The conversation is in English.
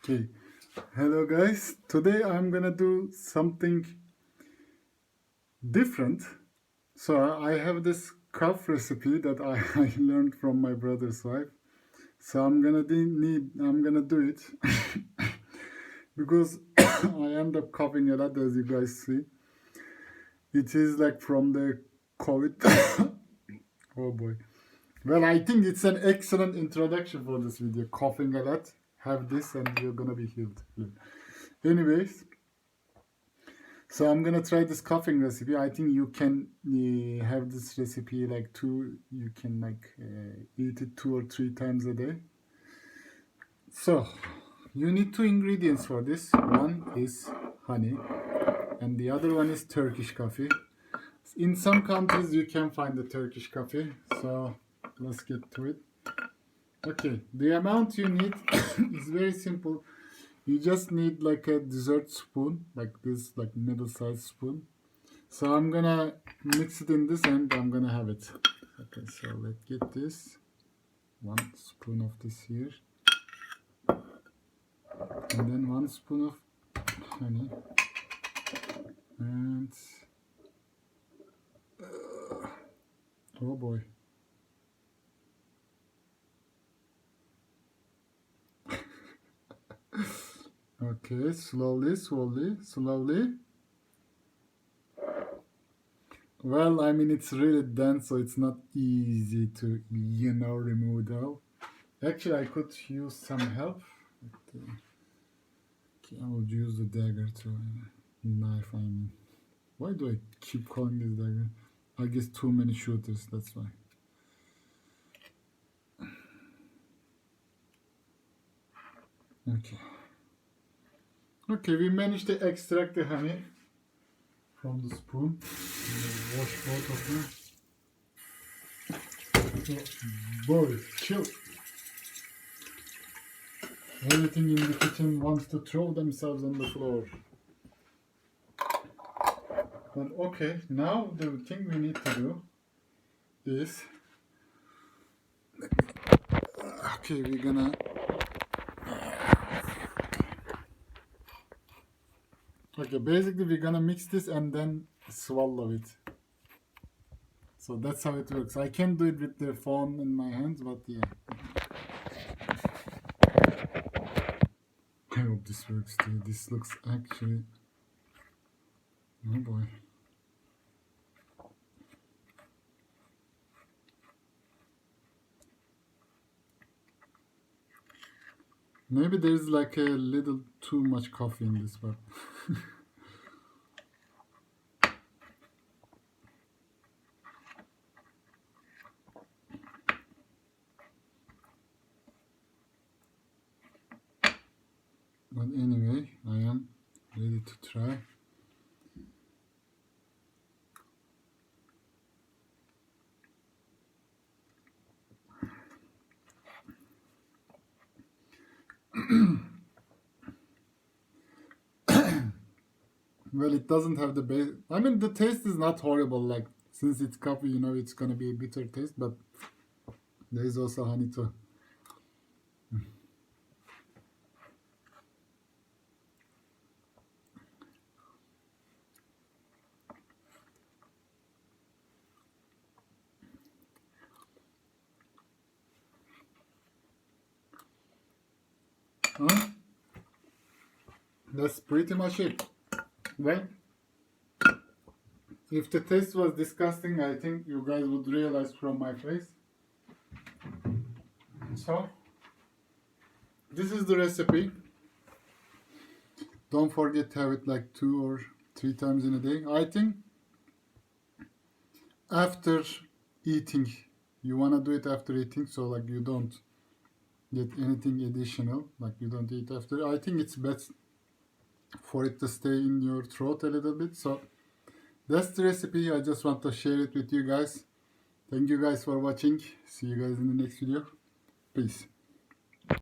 Okay, hello guys. Today I'm gonna do something different. So I have this calf recipe that I learned from my brother's wife. So I'm gonna do it because I end up coughing a lot, as you guys see. It is like from the COVID. Oh boy. Well, I think it's an excellent introduction for this video. Coughing a lot. Have this and you're gonna be healed. Anyways, so I'm gonna try this coughing recipe. I think you can have this recipe like you can eat it 2 or 3 times a day. So you need 2 ingredients for this. One is honey and the other one is Turkish coffee. In some countries you can find the Turkish coffee. So let's get to it. Okay, the amount you need is very simple. You just need like a dessert spoon, like this, like middle-sized spoon. So I'm gonna mix it in this and I'm gonna have it. Okay, so let's get this. 1 spoon of this here. And then 1 spoon of honey. And oh boy. Okay, slowly. Well, I mean, it's really dense, so it's not easy to, remove it all. Actually, I could use some help. Okay, I will use the dagger to knife, I mean. Why do I keep calling this dagger? I guess too many shooters, that's why. Okay. Okay, we managed to extract the honey from the spoon. Wash both of them. Boy, chill. Everything in the kitchen wants to throw themselves on the floor. But okay, now the thing we need to do is, okay, we're gonna, okay, basically we're gonna mix this and then swallow it. So that's how it works. I can do it with the phone in my hands, but yeah. I hope this works too. This looks actually, oh boy. Maybe there's like a little too much coffee in this, but but anyway, I am ready to try. Well, it doesn't have the base. I mean, the taste is not horrible. Like, since it's coffee, it's gonna be a bitter taste, but there is also honey too. Huh? That's pretty much it. Well, if the taste was disgusting, I think you guys would realize from my face. So, this is the recipe. Don't forget to have it like 2 or 3 times in a day. I think after eating, you wanna do it after eating, so like you don't get anything additional, like you don't eat after. I think it's best for it to stay in your throat a little bit. So that's the recipe. I just want to share it with you guys. Thank you guys for watching. See you guys in the next video. Peace.